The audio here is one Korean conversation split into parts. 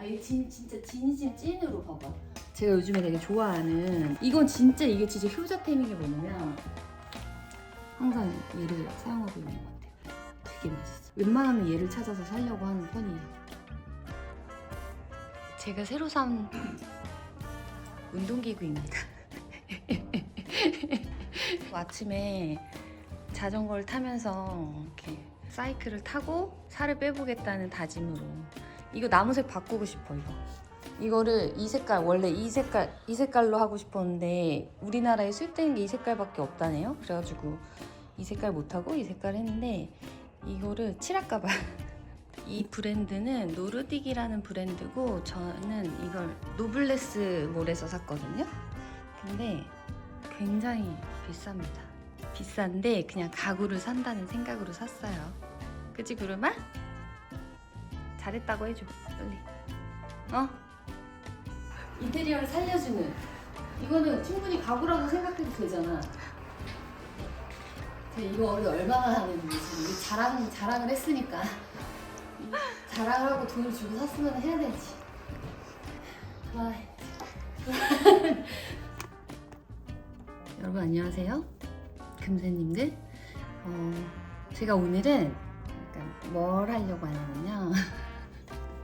이게 진짜 진심 찐으로 봐봐. 제가 요즘에 되게 좋아하는 이건 진짜 이게 진짜 효자템인 게 뭐냐면 항상 얘를 사용하고 있는 것 같아요. 되게 맛있어. 웬만하면 얘를 찾아서 사려고 하는 편이에요. 제가 새로 산 운동기구입니다. 아침에 자전거를 타면서 이렇게 사이클을 타고 살을 빼보겠다는 다짐으로 이거 나무색 바꾸고 싶어. 이거를 이 색깔 원래 이 색깔로 하고 싶었는데 우리나라에 수입되는 게 이 색깔밖에 없다네요. 그래가지고 이 색깔 못하고 이 색깔 했는데 이거를 칠할까봐. 이 브랜드는 노르딕이라는 브랜드고 저는 이걸 노블레스 몰에서 샀거든요. 근데 굉장히 비쌉니다. 비싼데 그냥 가구를 산다는 생각으로 샀어요. 그치 구름아? 잘했다고 해줘 빨리. 인테리어를 살려주는 이거는 충분히 가구라고 생각해도 되잖아. 이거 우리 얼마나 하는지 지금 자랑을 했으니까 자랑을 하고 돈을 주고 샀으면 해야 되지. 여러분 안녕하세요. 금세님들. 제가 오늘은 약간 뭘 하려고 하냐면요.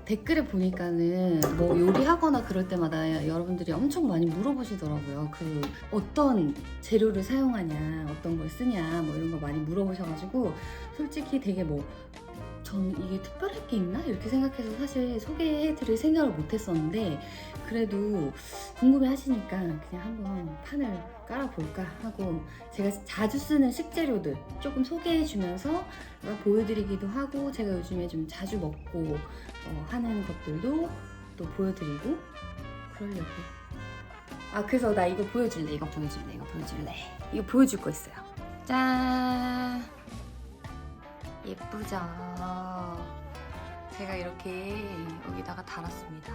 댓글에 보니까는 뭐 요리하거나 그럴 때마다 여러분들이 엄청 많이 물어보시더라고요. 그 어떤 재료를 사용하냐, 어떤 걸 쓰냐, 뭐 이런 거 많이 물어보셔가지고 솔직히 되게 전 이게 특별할 게 있나? 이렇게 생각해서 사실 소개해드릴 생각을 못했었는데 그래도 궁금해 하시니까 그냥 한번 판을 깔아볼까 하고 제가 자주 쓰는 식재료들 조금 소개해주면서 보여드리기도 하고 제가 요즘에 좀 자주 먹고 하는 것들도 또 보여드리고 그러려고. 그래서 나 이거 보여줄래. 이거 보여줄 거 있어요. 짠! 예쁘죠? 제가 이렇게 여기다가 달았습니다.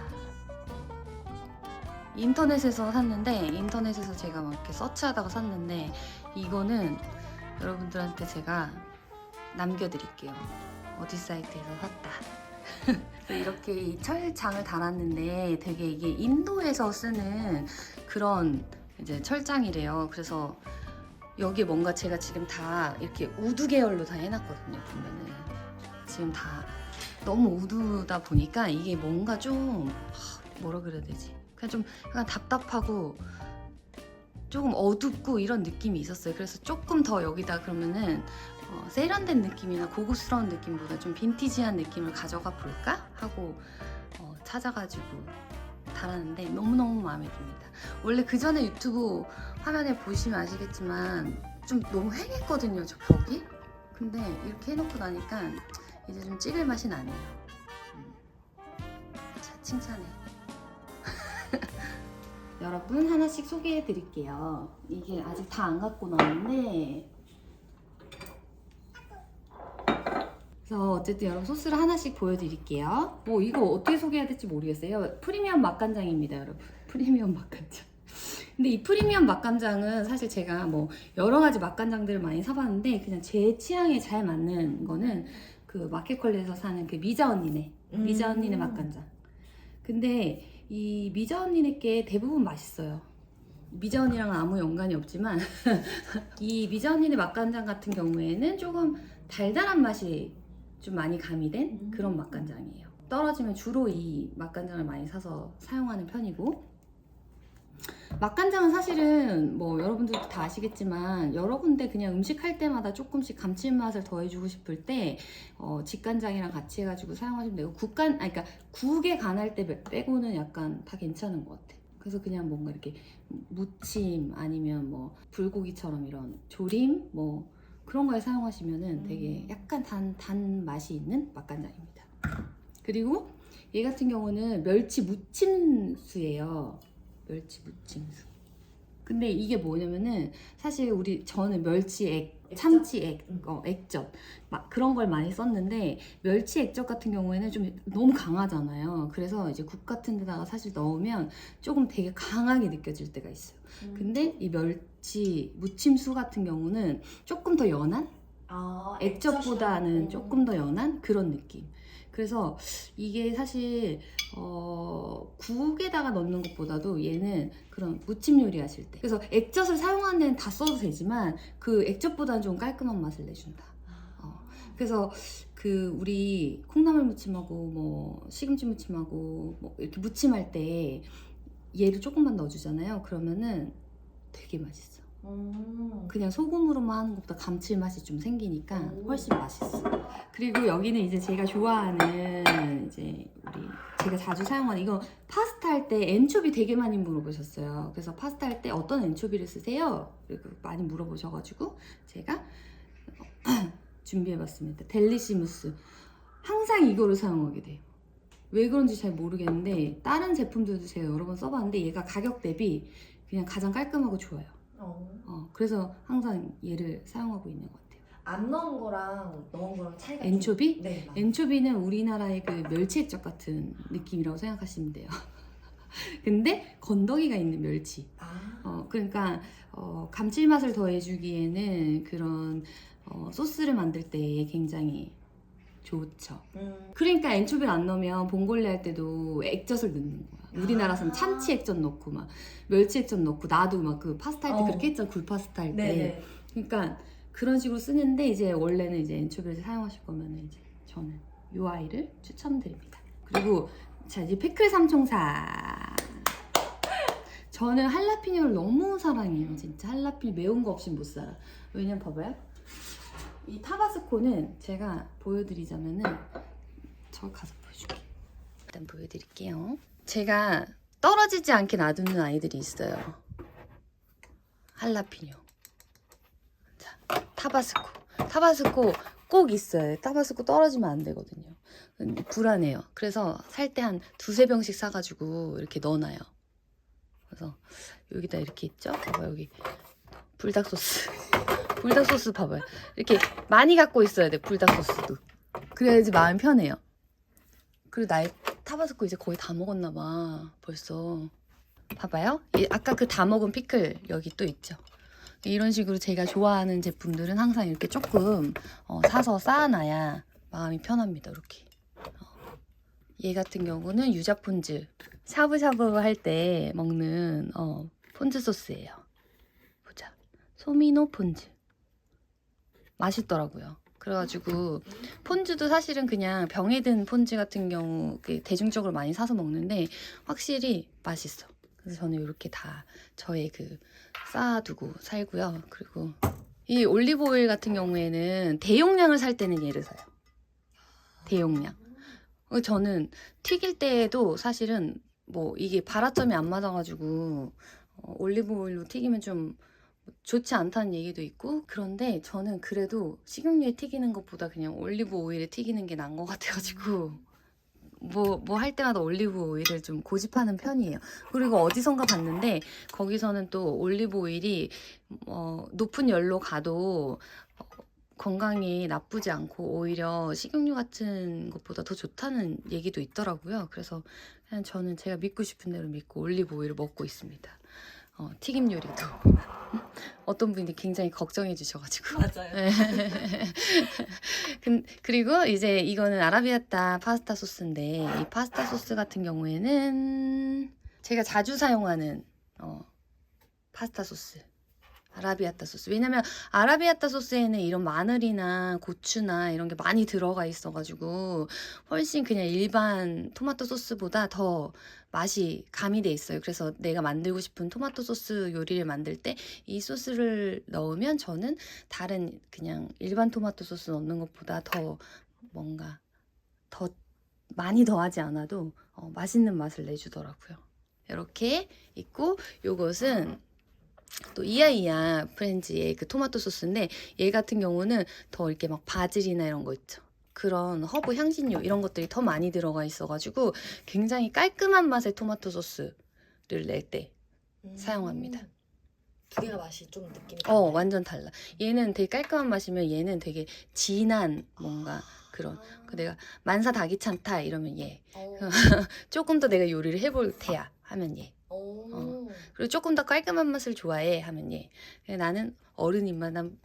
인터넷에서 샀는데 인터넷에서 제가 막 이렇게 서치하다가 샀는데 이거는 여러분들한테 제가 남겨드릴게요. 어디 사이트에서 샀다. 이렇게 이 철장을 달았는데 되게 이게 인도에서 쓰는 그런 이제 철장이래요. 그래서 여기에 뭔가 제가 지금 다 이렇게 우드 계열로 다 해놨거든요. 보면은 지금 다 너무 우드다 보니까 이게 뭔가 좀 뭐라 그래야 되지? 그냥 좀 약간 답답하고 조금 어둡고 이런 느낌이 있었어요. 그래서 조금 더 여기다 그러면은 세련된 느낌이나 고급스러운 느낌보다 좀 빈티지한 느낌을 가져가 볼까 하고 찾아가지고 달았는데 너무너무 마음에 듭니다. 원래 그 전에 유튜브 화면에 보시면 아시겠지만 좀 너무 휑했거든요, 저 벽이. 근데 이렇게 해놓고 나니까 이제 좀 찍을 맛이 나네요. 자, 칭찬해. 여러분 하나씩 소개해 드릴게요. 이게 아직 다 안 갖고 나왔는데 그래서 어쨌든 여러분 소스를 하나씩 보여드릴게요. 이거 어떻게 소개해야 될지 모르겠어요. 프리미엄 맛간장입니다, 여러분. 프리미엄 맛간장. 근데 이 프리미엄 맛간장은 사실 제가 여러 가지 맛간장들을 많이 사봤는데 그냥 제 취향에 잘 맞는 거는 그 마켓컬리에서 사는 그 미자 언니네 맛간장. 근데 이 미자 언니네 게 대부분 맛있어요. 미자 언니랑은 아무 연관이 없지만 이 미자 언니네 맛간장 같은 경우에는 조금 달달한 맛이 좀 많이 가미된 그런 맛간장이에요. 떨어지면 주로 이 맛간장을 많이 사서 사용하는 편이고 맛간장은 사실은 여러분들도 다 아시겠지만 여러 군데 그냥 음식할 때마다 조금씩 감칠맛을 더해주고 싶을 때 직간장이랑 같이 해가지고 사용하시면 되고 그러니까 국에 간할 때 빼고는 약간 다 괜찮은 것 같아. 그래서 그냥 뭔가 이렇게 무침 아니면 불고기처럼 이런 조림 그런 거에 사용하시면은 되게 약간 단 맛이 있는 맛간장입니다. 그리고 얘 같은 경우는 멸치 무침수예요. 멸치 무침수. 근데 이게 뭐냐면은 사실 저는 멸치액, 참치액, 액젓 그런 걸 많이 썼는데 멸치 액젓 같은 경우에는 좀 너무 강하잖아요. 그래서 이제 국 같은 데다가 사실 넣으면 조금 되게 강하게 느껴질 때가 있어요. 근데 이 멸치 무침수 같은 경우는 조금 더 연한? 액젓보다는 조금 더 연한 그런 느낌. 그래서 이게 사실 국에다가 넣는 것보다도 얘는 그런 무침 요리 하실 때, 그래서 액젓을 사용하는 데는 다 써도 되지만 그 액젓보다는 좀 깔끔한 맛을 내준다. 그래서 그 우리 콩나물 무침하고 뭐 시금치 무침하고 뭐 이렇게 무침할 때 얘를 조금만 넣어주잖아요. 그러면은 되게 맛있어. 그냥 소금으로만 하는 것보다 감칠맛이 좀 생기니까 훨씬 맛있어. 그리고 여기는 이제 제가 좋아하는 이제 제가 자주 사용하는 이거 파스타 할 때 엔초비 되게 많이 물어보셨어요. 그래서 파스타 할 때 어떤 엔초비를 쓰세요? 그리고 많이 물어보셔가지고 제가 준비해봤습니다. 델리시무스. 항상 이거를 사용하게 돼요. 왜 그런지 잘 모르겠는데 다른 제품들도 제가 여러 번 써봤는데 얘가 가격 대비 그냥 가장 깔끔하고 좋아요. 그래서 항상 얘를 사용하고 있는 것 같아요. 안 넣은 거랑 넣은 거랑 차이가 엔초비? 좀... 네. 엔초비는 우리나라의 그 멸치 액젓 같은 느낌이라고 생각하시면 돼요. 근데 건더기가 있는 멸치. 그러니까 감칠맛을 더해주기에는 그런 소스를 만들 때 굉장히 좋죠. 그러니까 엔초비를 안 넣으면 봉골레 할 때도 액젓을 넣는 거야. 우리나라에서는 참치 액젓 넣고 막 멸치 액젓 넣고 나도 막 그 파스타 할 때 그렇게 했잖아. 굴 파스타 할 때. 네네. 그러니까 그런 식으로 쓰는데 이제 원래는 이제 엔초비를 사용하실 거면 이제 저는 이 아이를 추천드립니다. 그리고 자 이제 피클 삼총사. 저는 할라피뇨를 너무 사랑해요. 진짜 할라피뇨 매운 거 없이 못 살아. 왜냐면 봐봐요. 이 타바스코는 제가 보여드리자면은 저 가서 보여줄게요. 일단 보여드릴게요. 제가 떨어지지 않게 놔두는 아이들이 있어요. 할라피뇨. 자, 타바스코 꼭 있어요. 타바스코 떨어지면 안 되거든요. 불안해요. 그래서 살 때 한 두세 병씩 사가지고 이렇게 넣어놔요. 그래서 여기다 이렇게 있죠? 봐봐 여기 불닭 소스 봐봐요. 이렇게 많이 갖고 있어야 돼. 불닭 소스도. 그래야지 마음 편해요. 그리고 나의 타바스코 이제 거의 다 먹었나 봐. 벌써. 봐봐요. 아까 그 다 먹은 피클 여기 또 있죠. 이런 식으로 제가 좋아하는 제품들은 항상 이렇게 조금 사서 쌓아놔야 마음이 편합니다. 이렇게. 얘 같은 경우는 유자 폰즈. 샤브샤브 할 때 먹는 폰즈 소스예요. 보자. 소미노 폰즈. 맛있더라고요. 그래가지고 폰즈도 사실은 그냥 병에 든 폰즈 같은 경우 대중적으로 많이 사서 먹는데 확실히 맛있어. 그래서 저는 이렇게 다 저의 그 쌓아두고 살고요. 그리고 이 올리브 오일 같은 경우에는 대용량을 살 때는 얘를 사요. 대용량. 저는 튀길 때에도 사실은 뭐 이게 발화점이 안 맞아가지고 올리브 오일로 튀기면 좀 좋지 않다는 얘기도 있고, 그런데 저는 그래도 식용유에 튀기는 것보다 그냥 올리브 오일에 튀기는 게 나은 것 같아가지고 뭐 할 때마다 올리브 오일을 좀 고집하는 편이에요. 그리고 어디선가 봤는데 거기서는 또 올리브 오일이 높은 열로 가도 건강에 나쁘지 않고 오히려 식용유 같은 것보다 더 좋다는 얘기도 있더라고요. 그래서 그냥 저는 제가 믿고 싶은 대로 믿고 올리브 오일을 먹고 있습니다. 튀김 요리도 어떤 분이 굉장히 걱정해 주셔가지고. 맞아요. 네. 그리고 이제 이거는 아라비아타 파스타 소스인데 이 파스타 소스 같은 경우에는 제가 자주 사용하는 파스타 소스. 아라비아타 소스. 왜냐면 아라비아타 소스에는 이런 마늘이나 고추나 이런 게 많이 들어가 있어가지고 훨씬 그냥 일반 토마토 소스보다 더 맛이 가미돼 있어요. 그래서 내가 만들고 싶은 토마토 소스 요리를 만들 때 이 소스를 넣으면 저는 다른 그냥 일반 토마토 소스 넣는 것보다 더 뭔가 더 많이 더하지 않아도 맛있는 맛을 내주더라고요. 이렇게 있고 요것은 또 이야이야 프렌즈의 그 토마토 소스인데 얘 같은 경우는 더 이렇게 막 바질이나 이런 거 있죠. 그런 허브 향신료 이런 것들이 더 많이 들어가 있어가지고 굉장히 깔끔한 맛의 토마토 소스를 낼 때 사용합니다. 두 개가 맛이 좀 느낌이 달라요? 완전 달라. 얘는 되게 깔끔한 맛이면 얘는 되게 진한 뭔가 그런 내가 만사 닭이 찬타 이러면 얘 조금 더 내가 요리를 해볼 테야 하면 얘 그리고 조금 더 깔끔한 맛을 좋아해 하면 얘 나는 어른 입맛 난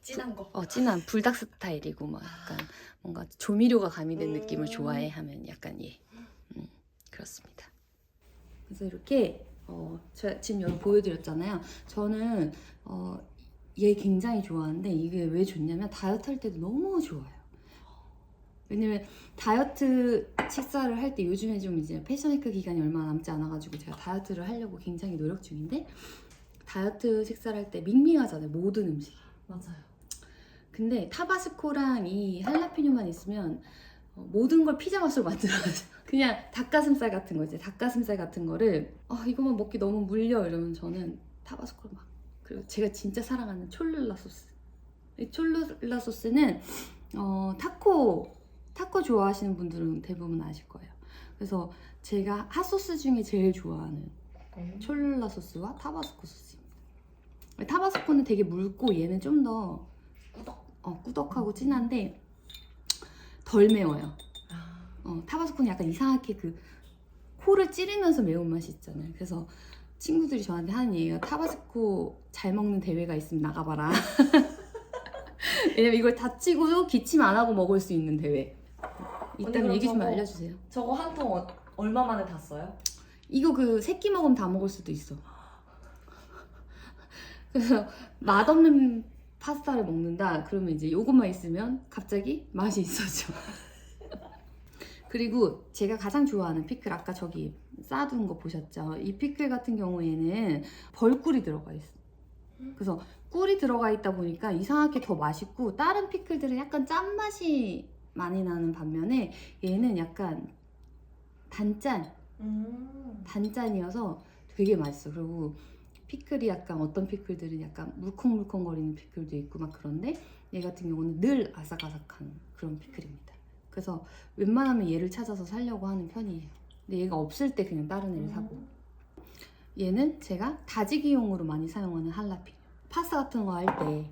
진한 거. 진한 불닭 스타일이고 막 약간 뭔가 조미료가 가미된 느낌을 음. 좋아해 하면 약간 얘. 그렇습니다. 그래서 이렇게 제가 지금 여기 보여드렸잖아요. 저는 얘 굉장히 좋아하는데 이게 왜 좋냐면 다이어트 할 때도 너무 좋아요. 왜냐면 다이어트 식사를 할 때 요즘에 좀 이제 패션위크 기간이 얼마 남지 않아가지고 제가 다이어트를 하려고 굉장히 노력 중인데 다이어트 식사를 할 때 밍밍하잖아요. 모든 음식이. 맞아요. 근데 타바스코랑 이 할라피뇨만 있으면 모든 걸 피자 맛으로 만들어가지고 그냥 닭가슴살 같은 거 이제 닭가슴살 같은 거를 이거만 먹기 너무 물려 이러면 저는 타바스코를 막 그리고 제가 진짜 사랑하는 촐룰라 소스 이 촐룰라 소스는 타코 좋아하시는 분들은 대부분 아실 거예요. 그래서 제가 핫소스 중에 제일 좋아하는 촐룰라 소스와 타바스코 소스입니다. 타바스코는 되게 묽고 얘는 좀 더 꾸덕하고 진한데 덜 매워요. 타바스코는 약간 이상하게 그 코를 찌르면서 매운맛이 있잖아요. 그래서 친구들이 저한테 하는 얘기가 타바스코 잘 먹는 대회가 있으면 나가봐라. 왜냐면 이걸 다치고도 기침 안 하고 먹을 수 있는 대회. 언니, 이따 그럼 얘기 좀 저거- 알려주세요. 저거 한 통 얼마 만에 다 써요? 이거 그 새끼 먹으면 다 먹을 수도 있어. 그래서 맛없는 파스타를 먹는다 그러면 이제 이것만 있으면 갑자기 맛이 있어져. 그리고 제가 가장 좋아하는 피클 아까 저기 쌓아둔 거 보셨죠? 이 피클 같은 경우에는 벌꿀이 들어가 있어. 그래서 꿀이 들어가 있다 보니까 이상하게 더 맛있고 다른 피클들은 약간 짠맛이 많이 나는 반면에 얘는 약간 단짠이어서 되게 맛있어. 그리고 피클이 약간 어떤 피클들은 약간 물컹물컹거리는 피클도 있고 막 그런데 얘 같은 경우는 늘 아삭아삭한 그런 피클입니다. 그래서 웬만하면 얘를 찾아서 사려고 하는 편이에요. 근데 얘가 없을 때 그냥 다른 애를 사고 얘는 제가 다지기용으로 많이 사용하는 할라피뇨. 파스타 같은 거 할 때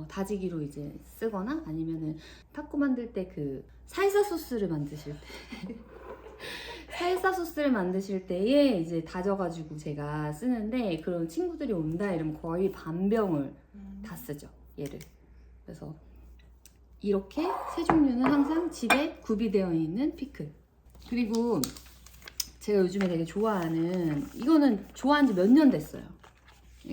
다지기로 이제 쓰거나 아니면은 타코 만들 때 그 살사 소스를 만드실 때 살사 소스를 만드실 때에 이제 다져가지고 제가 쓰는데 그런 친구들이 온다 이러면 거의 반병을 다 쓰죠 얘를. 그래서 이렇게 세 종류는 항상 집에 구비되어 있는 피클. 그리고 제가 요즘에 되게 좋아하는 이거는 좋아한 지 몇 년 됐어요.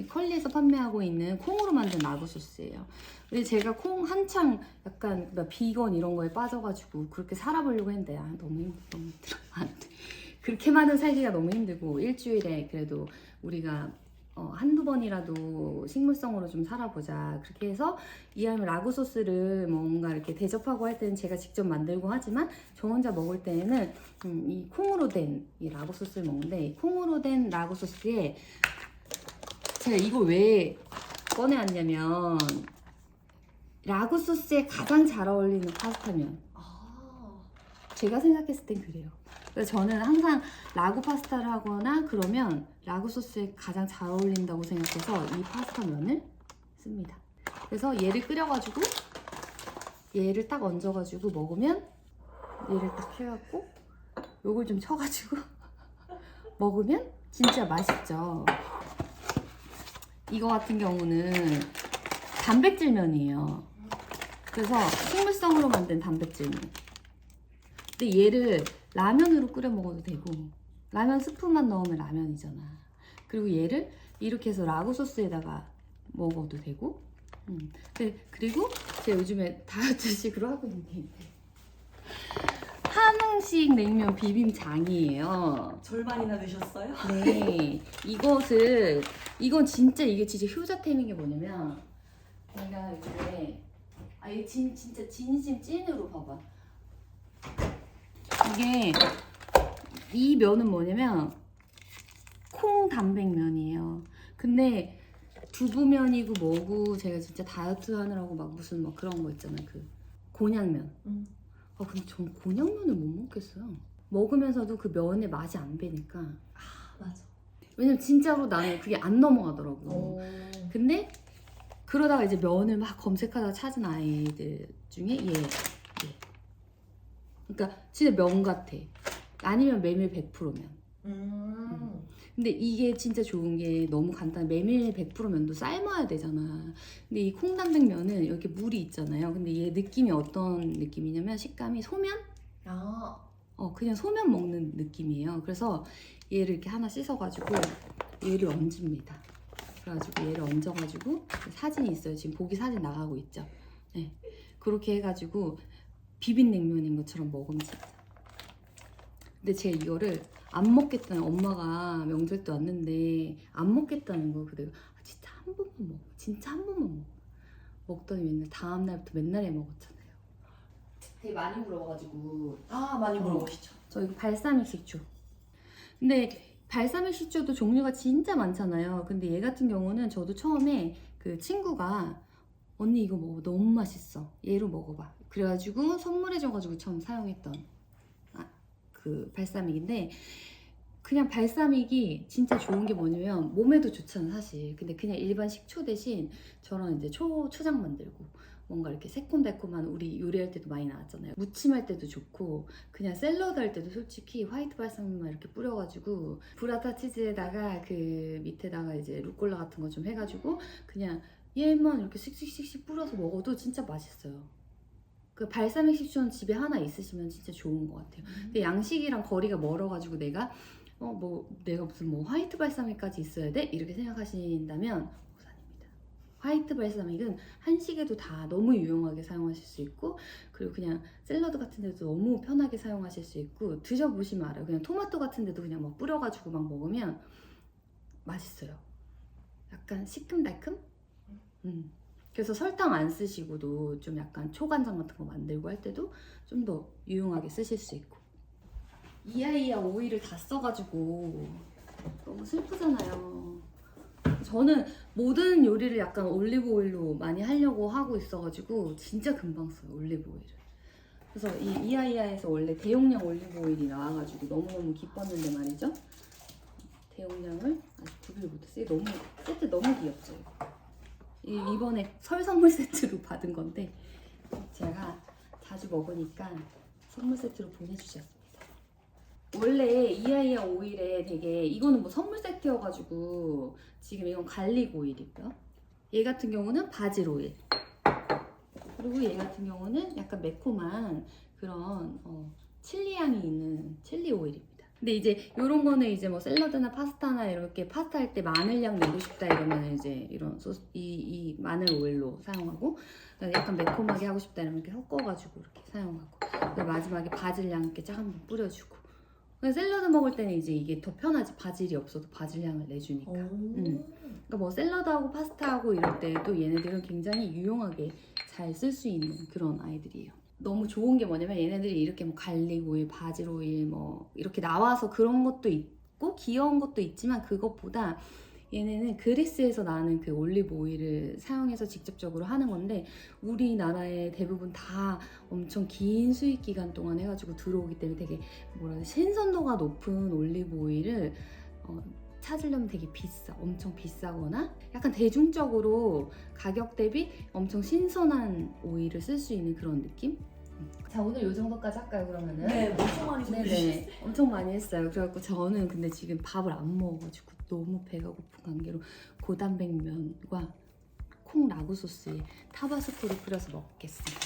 컬리에서 판매하고 있는 콩으로 만든 라구 소스예요. 근데 제가 콩 한창 약간 비건 이런 거에 빠져가지고 그렇게 살아보려고 했는데 너무 힘들어. 안 돼. 그렇게만은 살기가 너무 힘들고 일주일에 그래도 우리가 한두 번이라도 식물성으로 좀 살아보자. 그렇게 해서 이하면 라구 소스를 뭔가 이렇게 대접하고 할 때는 제가 직접 만들고 하지만 저 혼자 먹을 때는 이 콩으로 된 이 라구 소스를 먹는데 이 콩으로 된 라구 소스에 제가 이걸 왜 꺼내왔냐면 라구 소스에 가장 잘 어울리는 파스타면 제가 생각했을 땐 그래요. 그래서 저는 항상 라구 파스타를 하거나 그러면 라구 소스에 가장 잘 어울린다고 생각해서 이 파스타 면을 씁니다. 그래서 얘를 끓여가지고 얘를 딱 얹어가지고 먹으면 얘를 딱 해갖고 요걸 좀 쳐가지고 먹으면 진짜 맛있죠. 이거 같은 경우는 단백질면이에요. 그래서 식물성으로 만든 단백질면. 근데 얘를 라면으로 끓여 먹어도 되고 라면 스프만 넣으면 라면이잖아. 그리고 얘를 이렇게 해서 라구 소스에다가 먹어도 되고 그리고 제가 요즘에 다이어트식으로 하고 있는 게 한웅식 냉면 비빔장이에요. 절반이나 드셨어요? 네, 이건 진짜 이게 진짜 효자템인 게 뭐냐면 내가 이제 이게 진짜 진심 찐으로 봐봐. 이게 이 면은 뭐냐면 콩 단백면이에요. 근데 두부면이고 뭐고 제가 진짜 다이어트 하느라고 막 무슨 막 그런 거 있잖아요. 그 곤약면. 근데 전 곤약면을 못 먹겠어요. 먹으면서도 그 면의 맛이 안 배니까. 맞아. 왜냐면 진짜로 나는 그게 안 넘어가더라고. 근데 그러다가 이제 면을 막 검색하다가 찾은 아이들 중에 얘. 그러니까 진짜 면 같아. 아니면 메밀 100%면. 근데 이게 진짜 좋은 게 너무 간단해. 메밀 100% 면도 삶아야 되잖아. 근데 이 콩단백면은 이렇게 물이 있잖아요. 근데 얘 느낌이 어떤 느낌이냐면 식감이 소면? 아, 그냥 소면 먹는 느낌이에요. 그래서 얘를 이렇게 하나 씻어가지고 얘를 얹습니다. 그래가지고 얘를 얹어가지고 사진이 있어요. 지금 보기 사진 나가고 있죠. 네. 그렇게 해가지고 비빔냉면인 것처럼 먹으면 진짜. 근데 제가 이거를 안 먹겠다는 엄마가 명절 때 왔는데 안 먹겠다는 거예요. 그래서 내가 진짜 한 번만 먹어. 진짜 한 번만 먹어. 먹더니 맨날 다음 날부터 맨날 해 먹었잖아요. 되게 많이 물어봐가지고 많이 물어보시죠. 저 이거 발사믹 식초. 근데 발사믹 식초도 종류가 진짜 많잖아요. 근데 얘 같은 경우는 저도 처음에 그 친구가 언니 이거 먹어 너무 맛있어. 얘로 먹어봐. 그래가지고 선물해줘가지고 처음 사용했던 그 발사믹인데 그냥 발사믹이 진짜 좋은 게 뭐냐면 몸에도 좋잖아 사실. 근데 그냥 일반 식초 대신 저런 이제 초장 만들고 뭔가 이렇게 새콤달콤한 우리 요리할 때도 많이 나왔잖아요. 무침할 때도 좋고 그냥 샐러드 할 때도 솔직히 화이트 발사믹만 이렇게 뿌려가지고 브라타 치즈에다가 그 밑에다가 이제 루꼴라 같은 거 좀 해가지고 그냥 얘만 이렇게 씩씩씩씩 뿌려서 먹어도 진짜 맛있어요. 그 발사믹 식초는 집에 하나 있으시면 진짜 좋은 것 같아요. 근데 양식이랑 거리가 멀어가지고 내가 내가 무슨 화이트 발사믹까지 있어야 돼? 이렇게 생각하신다면 오산입니다. 화이트 발사믹은 한식에도 다 너무 유용하게 사용하실 수 있고 그리고 그냥 샐러드 같은 데도 너무 편하게 사용하실 수 있고 드셔보시면 알아요. 그냥 토마토 같은 데도 그냥 막 뿌려가지고 막 먹으면 맛있어요. 약간 시큼달큼? 그래서 설탕 안 쓰시고도 좀 약간 초간장 같은 거 만들고 할 때도 좀 더 유용하게 쓰실 수 있고 이아이아 오일을 다 써가지고 너무 슬프잖아요. 저는 모든 요리를 약간 올리브 오일로 많이 하려고 하고 있어가지고 진짜 금방 써요 올리브 오일을. 그래서 이 이아이아에서 원래 대용량 올리브 오일이 나와가지고 너무너무 기뻤는데 말이죠. 대용량을 아직 구비를 못했어요. 너무 세트 너무 귀엽죠. 이번에 설 선물 세트로 받은 건데 제가 자주 먹으니까 선물 세트로 보내주셨습니다. 원래 이아이아 오일에 되게 이거는 뭐 선물 세트여가지고 지금 이건 갈릭 오일이고요. 얘 같은 경우는 바질 오일. 그리고 얘 같은 경우는 약간 매콤한 그런 칠리 향이 있는 칠리 오일입니다. 근데 이제 이런 거는 이제 뭐 샐러드나 파스타나 이렇게 파스타 할 때 마늘향 내고 싶다 이러면 이제 이런 소스 이 마늘 오일로 사용하고 약간 매콤하게 하고 싶다 이러면 이렇게 섞어가지고 이렇게 사용하고 그리고 마지막에 바질향 이렇게 쫙 한번 뿌려주고 샐러드 먹을 때는 이제 이게 더 편하지. 바질이 없어도 바질향을 내주니까. 그러니까 뭐 샐러드하고 파스타하고 이럴 때도 얘네들은 굉장히 유용하게 잘 쓸 수 있는 그런 아이들이에요. 너무 좋은 게 뭐냐면 얘네들이 이렇게 뭐 갈릭 오일, 바질 오일 뭐 이렇게 나와서 그런 것도 있고 귀여운 것도 있지만 그것보다 얘네는 그리스에서 나는 그 올리브 오일을 사용해서 직접적으로 하는 건데 우리나라에 대부분 다 엄청 긴 수익 기간 동안 해가지고 들어오기 때문에 되게 신선도가 높은 올리브 오일을 찾으려면 되게 비싸. 엄청 비싸거나 약간 대중적으로 가격 대비 엄청 신선한 오일을 쓸 수 있는 그런 느낌? 자, 오늘 요 정도까지 할까요, 그러면은? 네, 엄청 많이 네네. 엄청 많이 했어요. 그래갖고 저는 근데 지금 밥을 안 먹어가지고 너무 배가 고픈 관계로 고단백면과 콩 라구 소스에 타바스코를 뿌려서 먹겠습니다.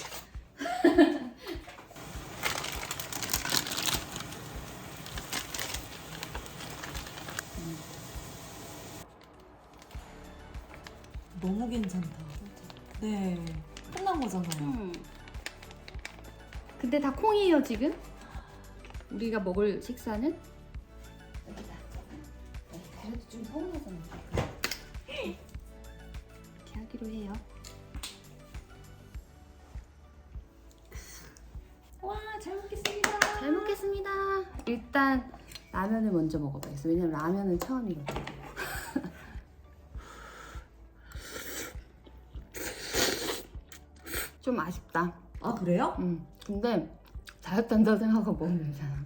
너무 괜찮다. 네, 끝난 거잖아요. 근데 다 콩이에요 지금? 우리가 먹을 식사는 여기다. 그래도 좀 서운하잖아. 이렇게 하기로 해요. 와, 잘 먹겠습니다. 잘 먹겠습니다. 일단 라면을 먼저 먹어봐야겠어. 왜냐면 라면은 처음이거든요. 좀 아쉽다. 아, 그래요? 근데 다이어트 한다고 생각하고 먹으면 되잖아.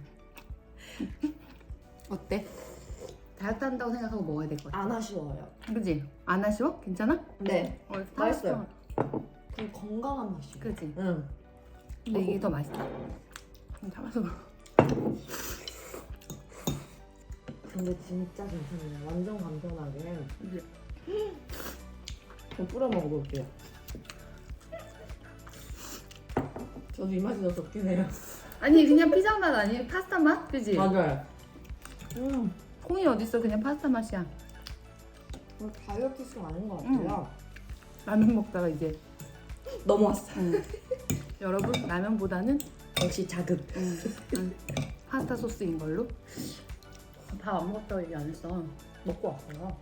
어때? 다이어트 한다고 생각하고 먹어야 될 것 같아. 안 아쉬워요. 그지? 안 아쉬워? 괜찮아? 네. 맛있어요. 타바스코. 그 건강한 맛이에요. 그지? 응. 근데 이게 더 맛있다. 타바스코. 근데 진짜 괜찮네요. 완전 간편하게. 이제 좀 뿌려 먹어볼게요. 저도 이 맛이 더 좋긴 해요. 아니 그냥 피자 맛 아니에요? 파스타 맛? 그지? 맞아요. 콩이 어딨어? 그냥 파스타 맛이야. 다이어트가 아닌 것 같아요. 라면 먹다가 이제 넘어왔어요. 여러분 라면보다는 역시 자극. 파스타 소스인 걸로. 밥 안 먹었다고 얘기 안 했어. 먹고 왔어요.